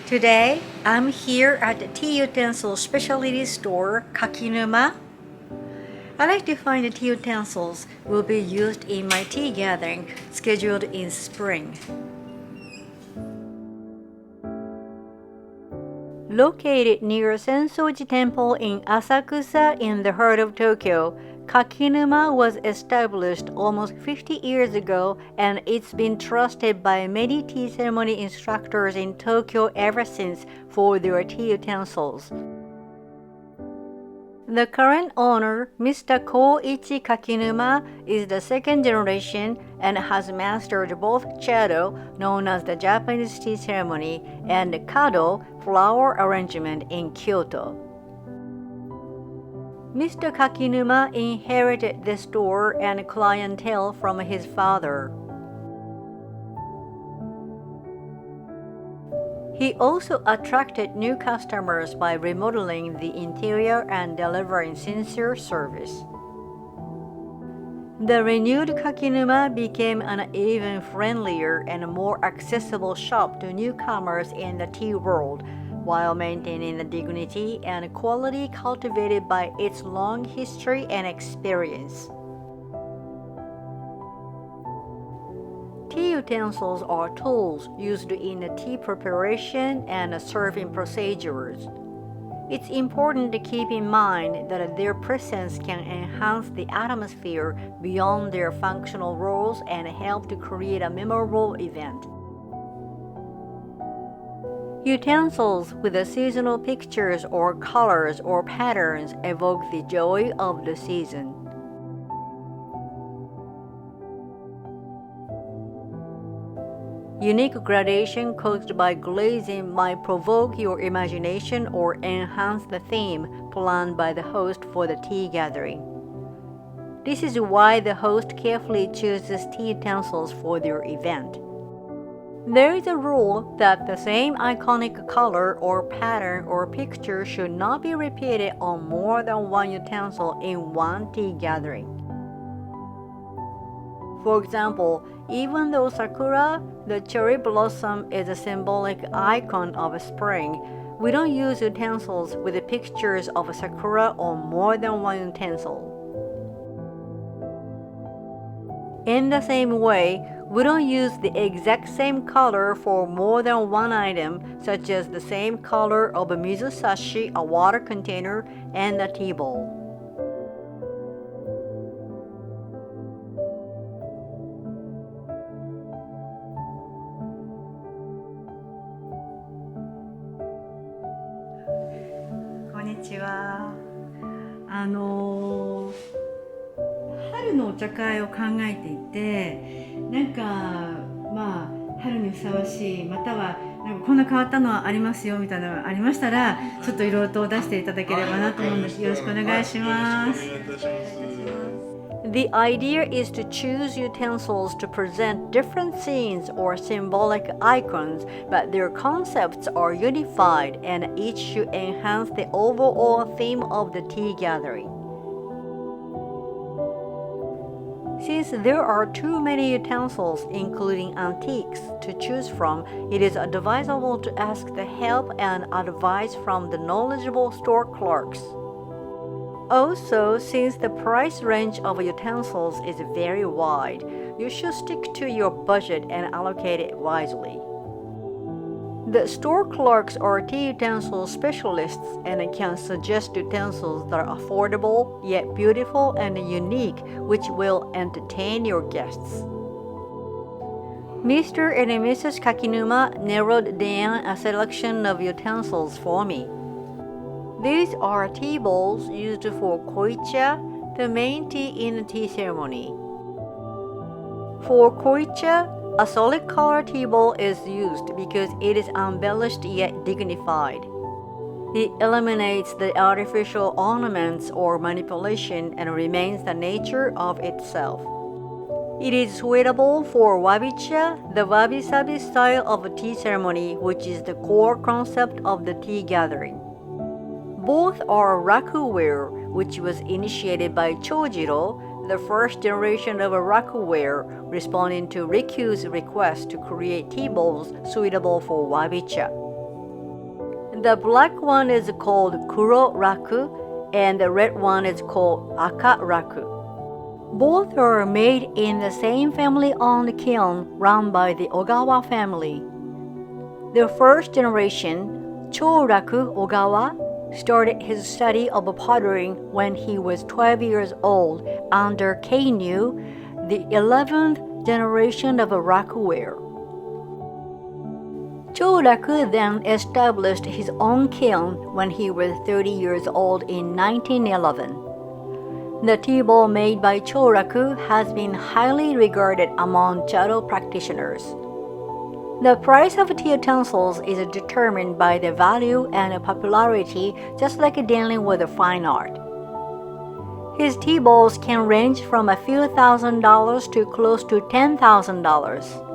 Today, I'm here at the tea utensil specialty store Kakinuma. I like to find the tea utensils will be used in my tea gathering scheduled in spring. Located near Sensoji Temple in Asakusa in the heart of Tokyo, Kakinuma was established almost 50 years ago, and it's been trusted by many tea ceremony instructors in Tokyo ever since for their tea utensils. The current owner, Mr. Koichi Kakinuma, is the second generation and has mastered both Chado, known as the Japanese tea ceremony, and Kado, flower arrangement in Kyoto. Mr. Kakinuma inherited the store and clientele from his father. He also attracted new customers by remodeling the interior and delivering sincere service. The renewed Kakinuma became an even friendlier and more accessible shop to newcomers in the tea world, while maintaining the dignity and quality cultivated by its long history and experience. Tea utensils are tools used in the tea preparation and serving procedures. It's important to keep in mind that their presence can enhance the atmosphere beyond their functional roles and help to create a memorable event. Utensils with the seasonal pictures or colors or patterns evoke the joy of the season. Unique gradation caused by glazing might provoke your imagination or enhance the theme planned by the host for the tea gathering. This is why the host carefully chooses tea utensils for their event. There is a rule that the same iconic color or pattern or picture should not be repeated on more than one utensil in one tea gathering. For example, even though sakura, the cherry blossom, is a symbolic icon of spring, we don't use utensils with the pictures of sakura on more than one utensil. In the same way, we don't use the exact same color for more than one item, such as the same color of a mizusashi, a water container, and a tea bowl. Konnichiwa. 春のお茶会を考えていて、春にふさわしい、またはこんな変わったのはありますよみたいなのがありましたら、ちょっといろいろと出していただければなと思うんです。よろしくお願いします。The idea is to choose utensils to present different scenes or symbolic icons, but their concepts are unified and each should enhance the overall theme of the tea gathering. Since there are too many utensils, including antiques, to choose from, it is advisable to ask the help and advice from the knowledgeable store clerks. Also, since the price range of utensils is very wide, you should stick to your budget and allocate it wisely. The store clerks are tea utensil specialists and can suggest utensils that are affordable yet beautiful and unique, which will entertain your guests. Mr. and Mrs. Kakinuma narrowed down a selection of utensils for me. These are tea bowls used for koicha, the main tea in the tea ceremony. For koicha, a solid color tea bowl is used because it is embellished yet dignified. It eliminates the artificial ornaments or manipulation and remains the nature of itself. It is suitable for wabicha, the wabi-sabi style of a tea ceremony, which is the core concept of the tea gathering. Both are Raku ware, which was initiated by Chojiro, the first generation of a Raku ware, responding to Riku's request to create tea bowls suitable for wabicha. The black one is called Choraraku and the red one is called Raku. Both are made in the same family-owned kiln run by the Ogawa family. The first generation, Choraku Ogawa, started his study of pottery when he was 12 years old under Kainu, the 11th generation of Raku Ware. Choraku then established his own kiln when he was 30 years old in 1911. The tea bowl made by Choraku has been highly regarded among Jado practitioners. The price of tea utensils is determined by the value and popularity, just like dealing with a fine art. His tea bowls can range from a few $1,000s to close to $10,000.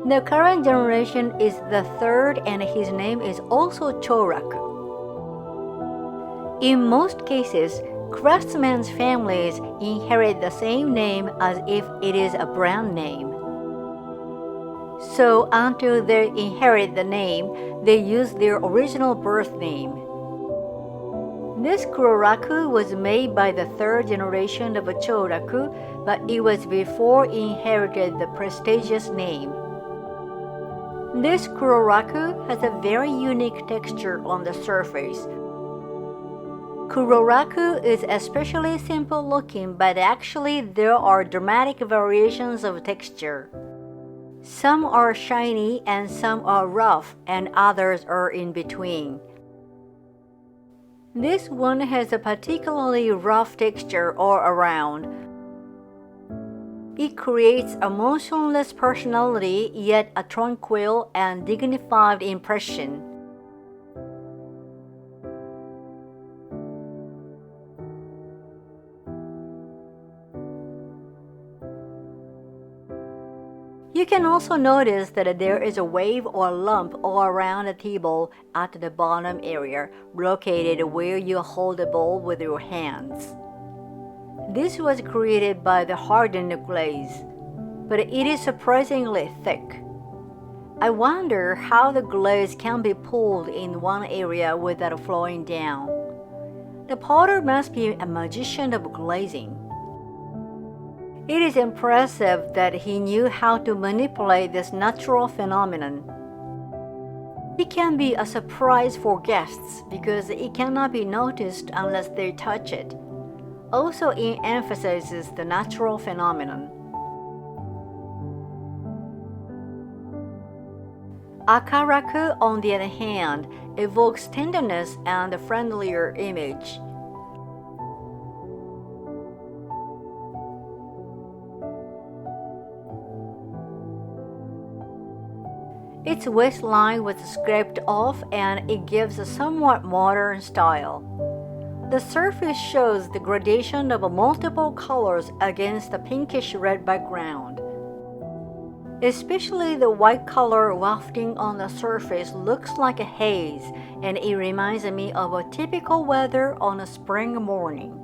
The current generation is the third and his name is also Choraku. In most cases, craftsmen's families inherit the same name as if it is a brand name. So until they inherit the name, they use their original birth name. This Choraraku was made by the third generation of Choraku, but it was before it inherited the prestigious name. This Choraraku has a very unique texture on the surface. Choraraku is especially simple looking, but actually there are dramatic variations of texture. Some are shiny and some are rough and others are in between. This one has a particularly rough texture all around. It creates a motionless personality yet a tranquil and dignified impression. You can also notice that there is a wave or lump all around the tea bowl at the bottom area, located where you hold the bowl with your hands. This was created by the hardened glaze, but it is surprisingly thick. I wonder how the glaze can be pulled in one area without flowing down. The potter must be a magician of glazing. It is impressive that he knew how to manipulate this natural phenomenon. It can be a surprise for guests because it cannot be noticed unless they touch it. Also, it emphasizes the natural phenomenon. Akaraku, on the other hand, evokes tenderness and a friendlier image. Its waistline was scraped off and it gives a somewhat modern style. The surface shows the gradation of multiple colors against a pinkish-red background. Especially the white color wafting on the surface looks like a haze, and it reminds me of a typical weather on a spring morning.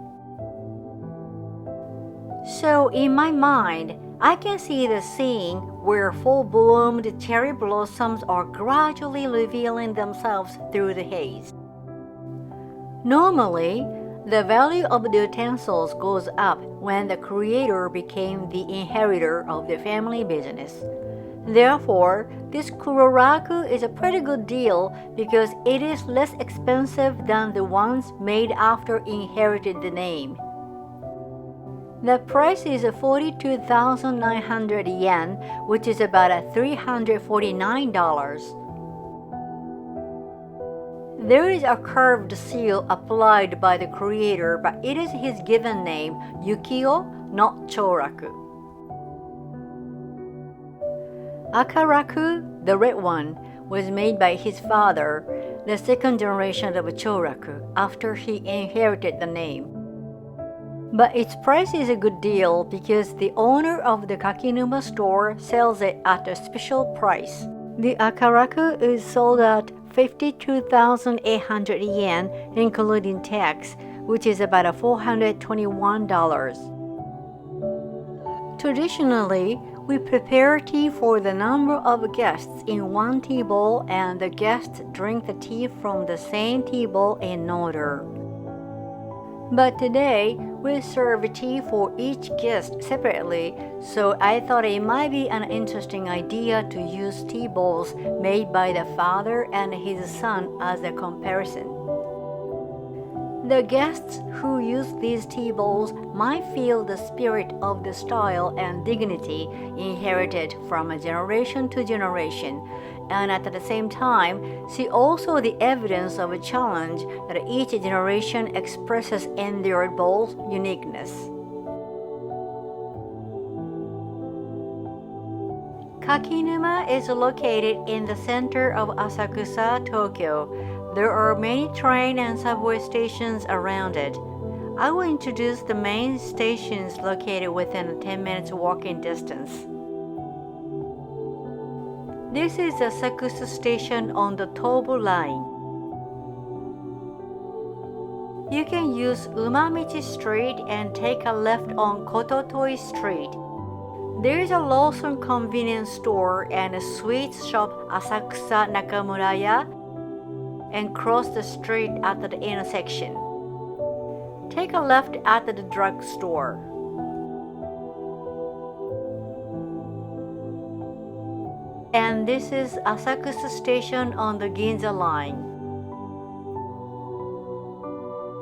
So in my mind, I can see the scene where full-bloomed cherry blossoms are gradually revealing themselves through the haze. Normally, the value of the utensils goes up when the creator became the inheritor of the family business. Therefore, this Choraraku is a pretty good deal because it is less expensive than the ones made after inherited the name. The price is 42,900 yen, which is about $349. There is a curved seal applied by the creator, but it is his given name, Yukio, not Choraku. Akaraku, the red one, was made by his father, the second generation of Choraku, after he inherited the name. But its price is a good deal because the owner of the Kakinuma store sells it at a special price. The Akaraku is sold at 52,800 yen, including tax, which is about $421. Traditionally, We prepare tea for the number of guests in one tea bowl, and the guests drink the tea from the same tea bowl in order. But today, we serve tea for each guest separately, so I thought it might be an interesting idea to use tea bowls made by the father and his son as a comparison. The guests who use these tea bowls might feel the spirit of the style and dignity inherited from generation to generation, and at the same time see also the evidence of a challenge that each generation expresses in their bowl's uniqueness. Kakinuma is located in the center of Asakusa, Tokyo. There are many train and subway stations around it. I will introduce the main stations located within a 10 minutes walking distance. This is Asakusa Station on the Tobu line. You can use Umamichi Street and take a left on Kototoi Street. There is a Lawson convenience store and a sweets shop Asakusa Nakamuraya, and cross the street at the intersection. Take a left at the drugstore. And this is Asakusa Station on the Ginza line.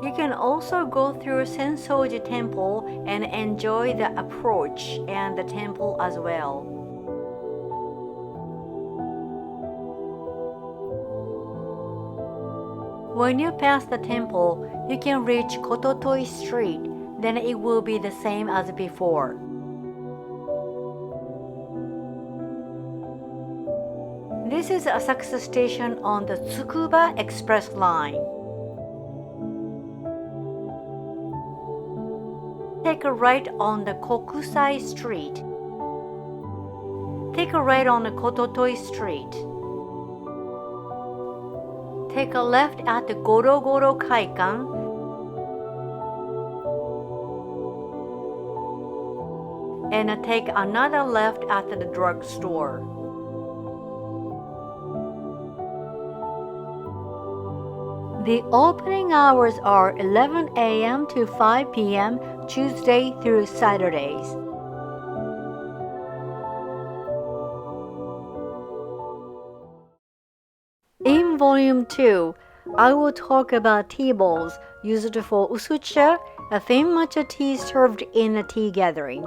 You can also go through Sensoji Temple and enjoy the approach and the temple as well. When you pass the temple, you can reach Kototoi Street, then it will be the same as before. This is Asakusa Station on the Tsukuba Express line. Take a right on the Kokusai Street. Take a right on the Kototoi Street. Take a left at the Goro Goro Kaikan. And take another left at the drugstore. The opening hours are 11 a.m. to 5 p.m. Tuesday through Saturdays. In Volume 2, I will talk about tea bowls used for usucha, a thin matcha tea served in a tea gathering.